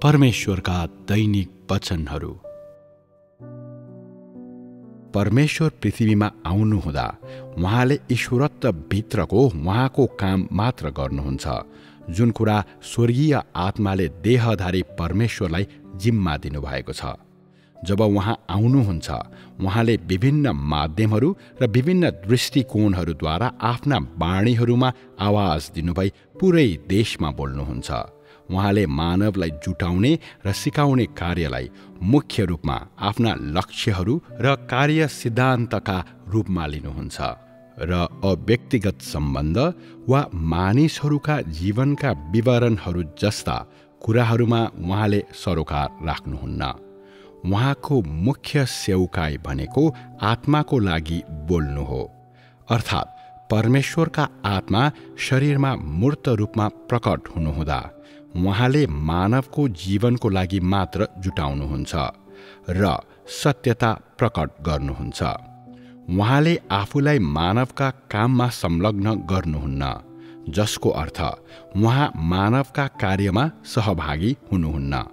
परमेश्वरका दैनिक वचनहरू। परमेश्वर पृथ्वीमा आउनुहुँदा उहाँले ईश्वरत्व भित्रको उहाँको काम मात्र गर्नुहुन्छ, जुन कुरा स्वर्गीय आत्माले देहधारी परमेश्वरलाई जिम्मा दिनुभएको छ। जब उहाँ आउनुहुन्छ, उहाँले विभिन्न माध्यमहरू र विभिन्न दृष्टिकोणहरूद्वारा आफ्ना वाणीहरूमा आवाज दिनुभई पुरै देशमा बोल्नुहुन्छ। उहाँले मानवलाई जुटाउने र सिकाउने कार्यलाई मुख्य रूपमा आफ्ना लक्ष्यहरू र कार्य सिद्धान्तका रूपमा लिनुहुन्छ र अव्यक्तिगत सम्बन्ध वा मानिसहरूका जीवनका विवरणहरू जस्ता कुराहरूमा उहाँले सरोकार राख्नुहुन्न। उहाँको मुख्य सेवकाई भनेको आत्माको लागि बोल्नु हो, अर्थात् परमेश्वरका आत्मा शरीरमा मूर्त रूपमा प्रकट हुनुहुँदा उहाँले मानवको जीवनको लागि मात्र जुटाउनुहुन्छ र सत्यता प्रकट गर्नुहुन्छ। उहाँले आफूलाई मानवका काममा संलग्न गर्नुहुन्न, जसको अर्थ उहाँ मानवका कार्यमा सहभागी हुनुहुन्न।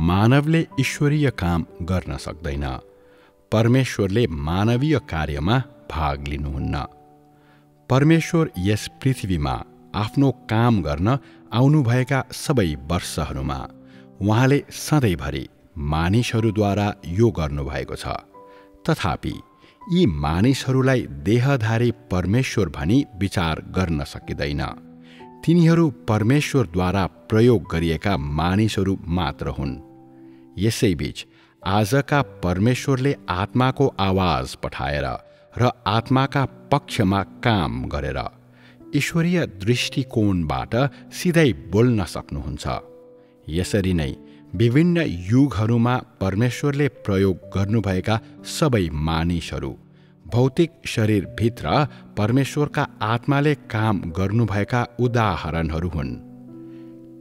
मानवले ईश्वरीय काम गर्न सक्दैन, परमेश्वरले मानवीय कार्यमा भाग लिनुहुन्न। परमेश्वर यस पृथ्वीमा आफ्नो काम गर्न आउनुभएका सबै वर्षहरूमा उहाँले सधैँभरि मानिसहरूद्वारा यो गर्नुभएको छ। तथापि यी मानिसहरूलाई देहधारी परमेश्वर भनी विचार गर्न सकिँदैन। तिनीहरू परमेश्वरद्वारा प्रयोग गरिएका मानिसहरू मात्र हुन्। यसैबीच आजका परमेश्वरले आत्माको आवाज पठाएर र आत्माका पक्षमा काम गरेर ईश्वरीय दृष्टिकोणबाट सिधै बोल्न सक्नुहुन्छ। यसरी नै विभिन्न युगहरूमा परमेश्वरले प्रयोग गर्नुभएका सबै मानिसहरू भौतिक शरीरभित्र परमेश्वरका आत्माले काम गर्नुभएका उदाहरणहरू हुन्।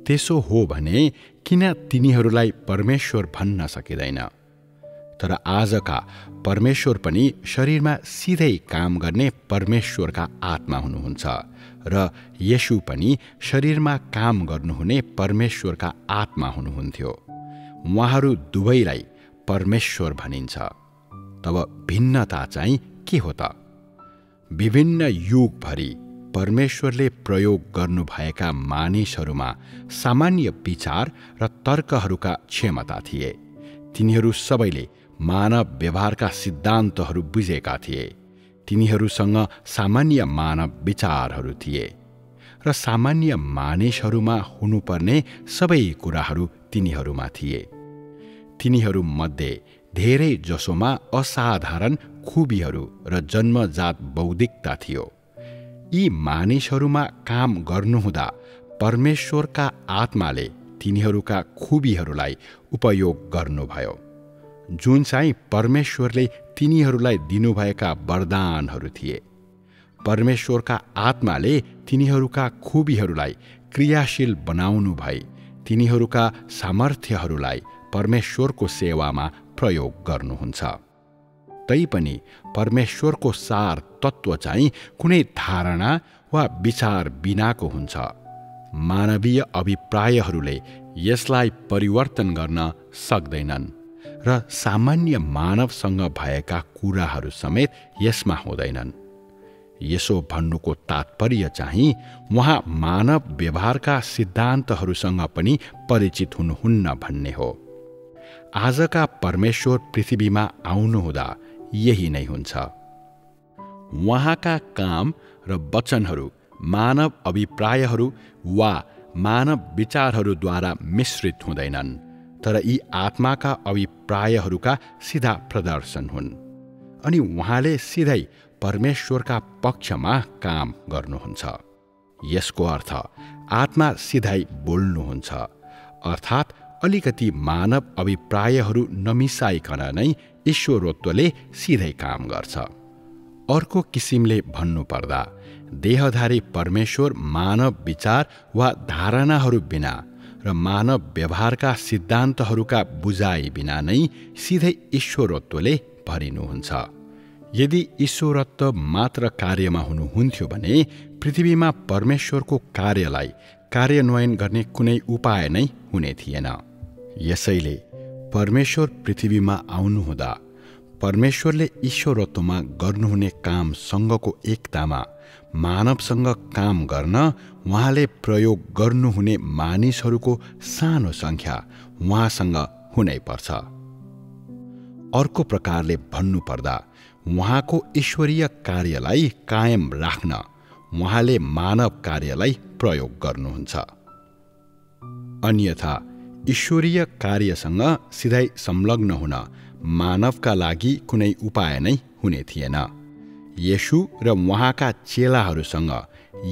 त्यसो हो भने किन तिनीहरूलाई परमेश्वर भन्न सकिँदैन? तर आजका परमेश्वर पनि शरीरमा सिधै काम गर्ने परमेश्वरका आत्मा हुनुहुन्छ र येशू पनि शरीरमा काम गर्नुहुने परमेश्वरका आत्मा हुनुहुन्थ्यो। उहाँहरू दुवैलाई परमेश्वर भनिन्छ। तब भिन्नता चाहिँ के हो त? विभिन्न युगभरि परमेश्वरले प्रयोग गर्नुभएका मानिसहरूमा सामान्य विचार र तर्कहरूका क्षमता थिए। तिनीहरू सबैले मानव व्यवहारका सिद्धान्तहरू बुझेका थिए। तिनीहरूसँग सामान्य मानव विचारहरू थिए र सामान्य मानिसहरूमा हुनुपर्ने सबै कुराहरू तिनीहरूमा थिए। तिनीहरूमध्ये धेरै जसोमा असाधारण खुबीहरू र जन्मजात बौद्धिकता थियो। यी मानिसहरूमा काम गर्नुहुँदा परमेश्वरका आत्माले तिनीहरूका खुबीहरूलाई उपयोग गर्नुभयो, जुन चाहिँ परमेश्वरले तिनीहरूलाई दिनुभएका वरदानहरू थिए। परमेश्वरका आत्माले तिनीहरूका खुबीहरूलाई क्रियाशील बनाउनु भई तिनीहरूका सामर्थ्यहरूलाई परमेश्वरको सेवामा प्रयोग गर्नुहुन्छ। तैपनि परमेश्वरको सार तत्त्व चाहिँ कुनै धारणा वा विचार बिनाको हुन्छ। मानवीय अभिप्रायहरूले यसलाई परिवर्तन गर्न सक्दैनन् र सामान्य मानवसँग भएका कुराहरू समेत यसमा हुँदैनन्। यसो भन्नुको तात्पर्य चाहिँ उहाँ मानव व्यवहारका सिद्धान्तहरूसँग पनि परिचित हुनुहुन्न भन्ने हो। आजका परमेश्वर पृथ्वीमा आउनुहुँदा यही नै हुन्छ। उहाँका काम र वचनहरू मानव अभिप्रायहरू वा मानव विचारहरूद्वारा मिश्रित हुँदैनन्, तर यी आत्माका अभिप्रायहरूका सिधा प्रदर्शन हुन्। अनि उहाँले सिधै परमेश्वरका पक्षमा काम गर्नुहुन्छ। यसको अर्थ आत्मा सिधै बोल्नुहुन्छ, अर्थात् अलिकति मानव अभिप्रायहरू नमिसाइकन नै ईश्वरत्वले सिधै काम गर्छ। अर्को किसिमले भन्नुपर्दा देहधारी परमेश्वर मानव विचार वा धारणाहरू बिना र मानव व्यवहारका सिद्धान्तहरूका बुझाइ बिना नै सिधै ईश्वरत्वले भरिनुहुन्छ। यदि ईश्वरत्व मात्र कार्यमा हुनुहुन्थ्यो भने पृथ्वीमा परमेश्वरको कार्यलाई कार्यान्वयन गर्ने कुनै उपाय नै हुने थिएन। यसैले परमेश्वर पृथ्वीमा आउनुहुँदा परमेश्वरले ईश्वरत्वमा गर्नुहुने कामसँगको एकतामा मानवसँग काम गर्न उहाँले प्रयोग गर्नुहुने मानिसहरूको सानो सङ्ख्या उहाँसँग हुनै पर्छ। अर्को प्रकारले भन्नुपर्दा उहाँको ईश्वरीय कार्यलाई कायम राख्न उहाँले मानव कार्यलाई प्रयोग गर्नुहुन्छ। अन्यथा ईश्वरीय कार्यसँग सिधै संलग्न हुन मानवका लागि कुनै उपाय नै हुने थिएन। येशू र उहाँका चेलाहरूसँग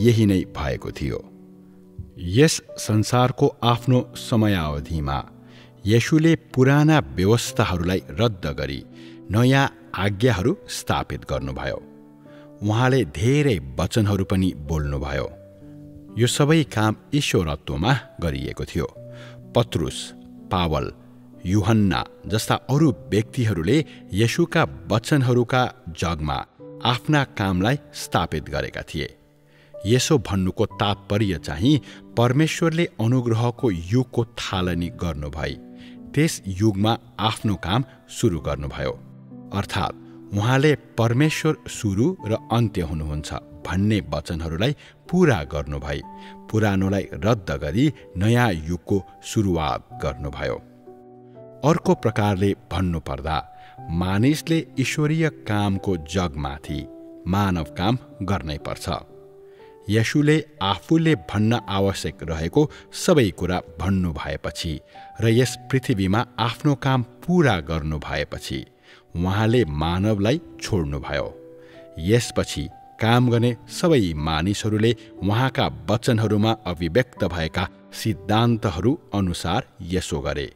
यही नै भएको थियो। यस संसारको आफ्नो समयावधिमा येशूले पुराना व्यवस्थाहरूलाई रद्द गरी नयाँ आज्ञाहरू स्थापित गर्नुभयो। उहाँले धेरै वचनहरू पनि बोल्नुभयो। यो सबै काम ईश्वरत्वमा गरिएको थियो। पत्रुस, पावल, यूहन्ना जस्ता अरू व्यक्तिहरूले येशूका वचनहरूका जगमा आफ्ना कामलाई स्थापित गरेका थिए। यसो भन्नुको तात्पर्य चाहिँ परमेश्वरले अनुग्रहको युगको थालनी गर्नुभई त्यस युगमा आफ्नो काम सुरु गर्नुभयो। अर्थात् उहाँले परमेश्वर सुरु र अन्त्य हुनुहुन्छ भन्ने वचनहरूलाई पूरा गर्नुभई पुरानोलाई रद्द गरी नयाँ युगको सुरुवात गर्नुभयो। अर्को प्रकारले भन्नुपर्दा मानिसले ईश्वरीय कामको जगमाथि मानव काम गर्नै पर्छ। येशूले आफूले भन्न आवश्यक रहेको सबै कुरा भन्नु भएपछि र यस पृथ्वीमा आफ्नो काम पूरा गर्नु भएपछि उहाँले मानवलाई छोड्नुभयो। यसपछि काम गर्ने सबै मानिसहरूले उहाँका वचनहरूमा अभिव्यक्त भएका सिद्धान्तहरू अनुसार यसो गरे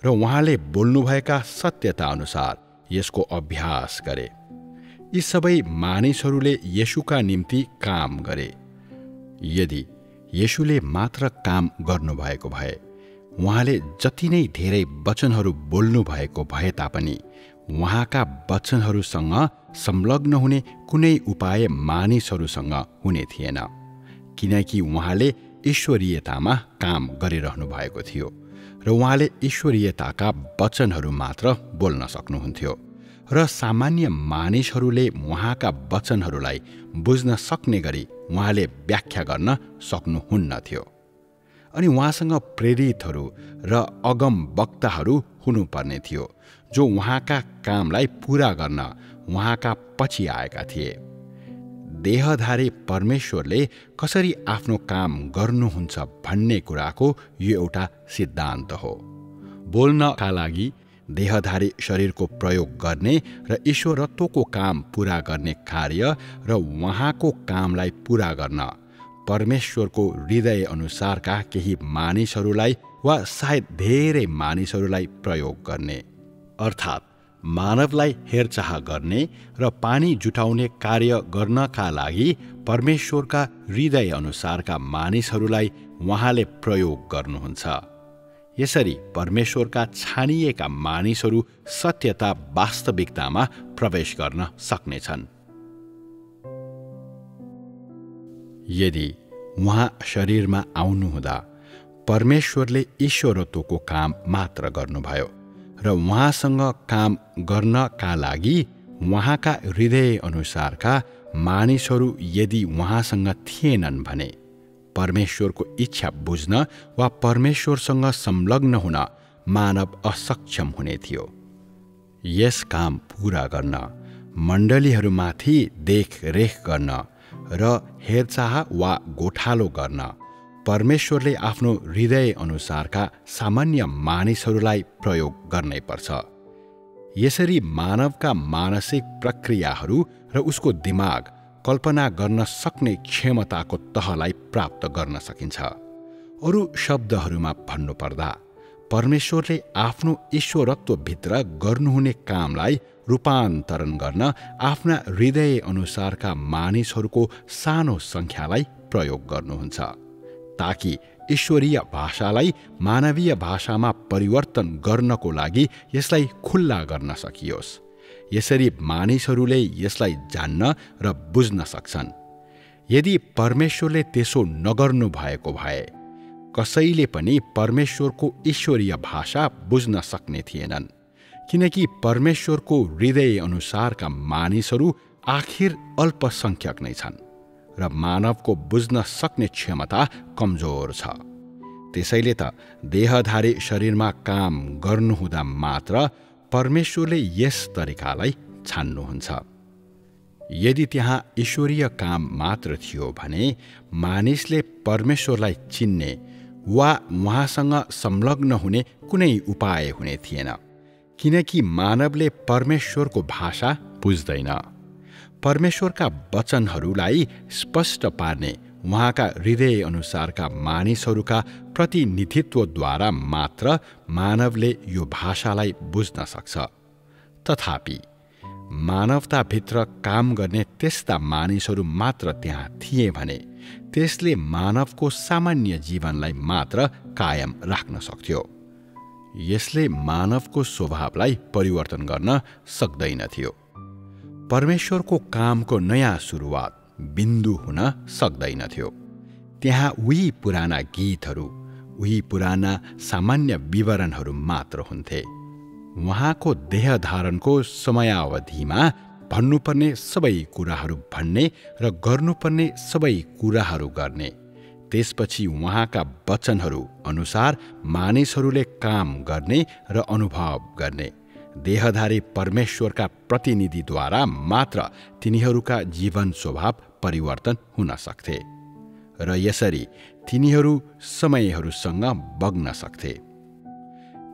र उहाँले बोल्नुभएका सत्यता अनुसार यसको अभ्यास गरे। यी सबै मानिसहरूले येशूका निम्ति काम गरे। यदि येशूले मात्र काम गर्नुभएको भए उहाँले जति नै धेरै वचनहरू बोल्नु भएको भए तापनि उहाँका वचनहरूसँग संलग्न हुने कुनै उपाय मानिसहरूसँग हुने थिएन, किनकि उहाँले ईश्वरीयतामा काम गरिरहनु भएको थियो र उहाँले ईश्वरीयताका वचनहरू मात्र बोल्न सक्नुहुन्थ्यो र सामान्य मानिसहरूले उहाँका वचनहरूलाई बुझ्न सक्ने गरी उहाँले व्याख्या गर्न सक्नुहुन्न थियो। अनि उहाँसँग प्रेरितहरू र अगम वक्ताहरू हुनुपर्ने थियो जो उहाँका कामलाई पूरा गर्न उहाँका पछि आएका थिए। देहधारी परमेश्वरले कसरी आफ्नो काम गर्नुहुन्छ भन्ने कुराको यो एउटा सिद्धान्त हो। बोल्नका लागि देहधारी शरीरको प्रयोग गर्ने र ईश्वरत्वको काम पूरा गर्ने कार्य र उहाँको कामलाई पूरा गर्न परमेश्वरको हृदय अनुसारका केही मानिसहरूलाई वा सायद धेरै मानिसहरूलाई प्रयोग गर्ने, अर्थात् मानवलाई हेरचाह गर्ने र पानी जुटाउने कार्य गर्नका लागि परमेश्वरका हृदय अनुसारका मानिसहरूलाई उहाँले प्रयोग गर्नुहुन्छ। यसरी परमेश्वरका छानिएका मानिसहरू सत्यता वास्तविकतामा प्रवेश गर्न सक्नेछन्। यदि उहाँ शरीरमा आउनुहुँदा परमेश्वरले ईश्वरत्वको काम मात्र गर्नुभयो र उहाँसँग काम गर्नका लागि उहाँका हृदय अनुसारका मानिसहरू यदि उहाँसँग थिएनन् भने परमेश्वरको इच्छा बुझ्न वा परमेश्वरसँग संलग्न हुन मानव असक्षम हुने थियो। यस काम पूरा गर्न मण्डलीहरूमाथि देखरेख गर्न र हेरचाह वा गोठालो गर्न परमेश्वरले आफ्नो हृदय अनुसारका सामान्य मानिसहरूलाई प्रयोग गर्नै पर्छ। यसरी मानवका मानसिक प्रक्रियाहरू र उसको दिमाग कल्पना गर्न सक्ने क्षमताको तहलाई प्राप्त गर्न सकिन्छ। अरू शब्दहरूमा भन्नुपर्दा परमेश्वरले आफ्नो ईश्वरत्वभित्र गर्नुहुने कामलाई रूपान्तरण गर्न आफ्ना हृदय अनुसारका मानिसहरूको सानो सङ्ख्यालाई प्रयोग गर्नुहुन्छ ताकि ईश्वरीय भाषालाई मानवीय भाषामा परिवर्तन गर्नको लागि यसलाई खुल्ला गर्न सकियोस्। यसरी मानिसहरूले यसलाई जान्न र बुझ्न सक्छन्। यदि परमेश्वरले त्यसो नगर्नु भएको भए कसैले पनि परमेश्वरको ईश्वरीय भाषा बुझ्न सक्ने थिएनन्, किनकि परमेश्वरको हृदय अनुसारका मानिसहरू आखिर अल्पसंख्यक नै छन् र मानवको बुझ्न सक्ने क्षमता कमजोर छ। त्यसैले त देहधारी शरीरमा काम गर्नुहुँदा मात्र परमेश्वरले यस तरिकालाई छान्नुहुन्छ। यदि त्यहाँ ईश्वरीय काम मात्र थियो भने मानिसले परमेश्वरलाई चिन्ने वा उहाँसँग संलग्न हुने कुनै उपाय हुने थिएन, किनकि मानवले परमेश्वरको भाषा बुझ्दैन। परमेश्वरका वचनहरूलाई स्पष्ट पार्ने उहाँका हृदय अनुसारका मानिसहरूका प्रतिनिधित्वद्वारा मात्र मानवले यो भाषालाई बुझ्न सक्छ। तथापि मानवताभित्र काम गर्ने त्यस्ता मानिसहरू मात्र त्यहाँ थिए भने त्यसले मानवको सामान्य जीवनलाई मात्र कायम राख्न सक्थ्यो। यसले मानवको स्वभावलाई परिवर्तन गर्न सक्दैनथ्यो। परमेश्वरको कामको नयाँ सुरुवात बिन्दु हुन सक्दैनथ्यो। त्यहाँ उही पुराना गीतहरू, उही पुराना सामान्य विवरणहरू मात्र हुन्थे। उहाँको देहधारणको समयावधिमा भन्नुपर्ने सबै कुराहरू भन्ने र गर्नुपर्ने सबै कुराहरू गर्ने, त्यसपछि उहाँका वचनहरू अनुसार मानिसहरूले काम गर्ने र अनुभव गर्ने, देहधारी परमेश्वरका प्रतिनिधिद्वारा मात्र तिनीहरूका जीवन स्वभाव परिवर्तन हुन सक्थे र यसरी तिनीहरू समयहरूसँग बग्न सक्थे।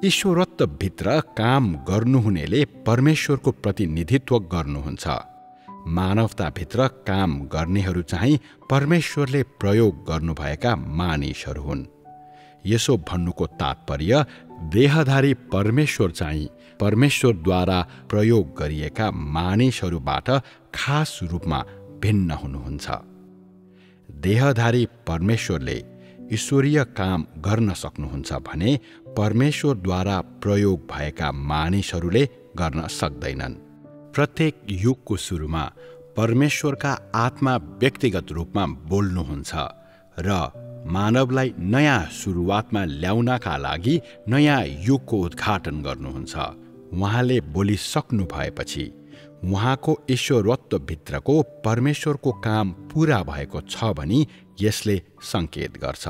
ईश्वरत्वभित्र काम गर्नुहुनेले परमेश्वरको प्रतिनिधित्व गर्नुहुन्छ। मानवताभित्र काम गर्नेहरू चाहिँ परमेश्वरले प्रयोग गर्नुभएका मानिसहरू हुन्। यसो भन्नुको तात्पर्य देहधारी परमेश्वर चाहिँ परमेश्वरद्वारा प्रयोग गरिएका मानिसहरूबाट खास रूपमा भिन्न हुनुहुन्छ। देहधारी परमेश्वरले ईश्वरीय काम गर्न सक्नुहुन्छ भने परमेश्वरद्वारा प्रयोग भएका मानिसहरूले गर्न सक्दैनन्। प्रत्येक युगको सुरुमा परमेश्वरका आत्मा व्यक्तिगत रूपमा बोल्नुहुन्छ र मानवलाई नयाँ सुरुवातमा ल्याउनका लागि नयाँ युगको उद्घाटन गर्नुहुन्छ। उहाँले बोलिसक्नु भएपछि उहाँको ईश्वरत्वभित्रको परमेश्वरको काम पूरा भएको छ भनी यसले सङ्केत गर्छ।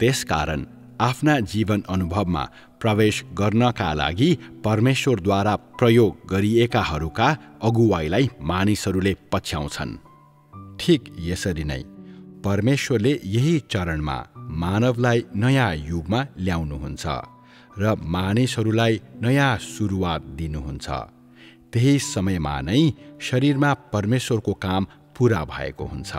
त्यसकारण आफ्ना जीवन अनुभवमा प्रवेश गर्नका लागि परमेश्वरद्वारा प्रयोग गरिएकाहरूका अगुवाईलाई मानिसहरूले पछ्याउँछन्। ठिक यसरी नै परमेश्वरले यही चरणमा मानवलाई नयाँ युगमा ल्याउनुहुन्छ र मानिसहरूलाई नयाँ सुरुवात दिनुहुन्छ। त्यही समयमा नै शरीरमा परमेश्वरको काम पूरा भएको हुन्छ।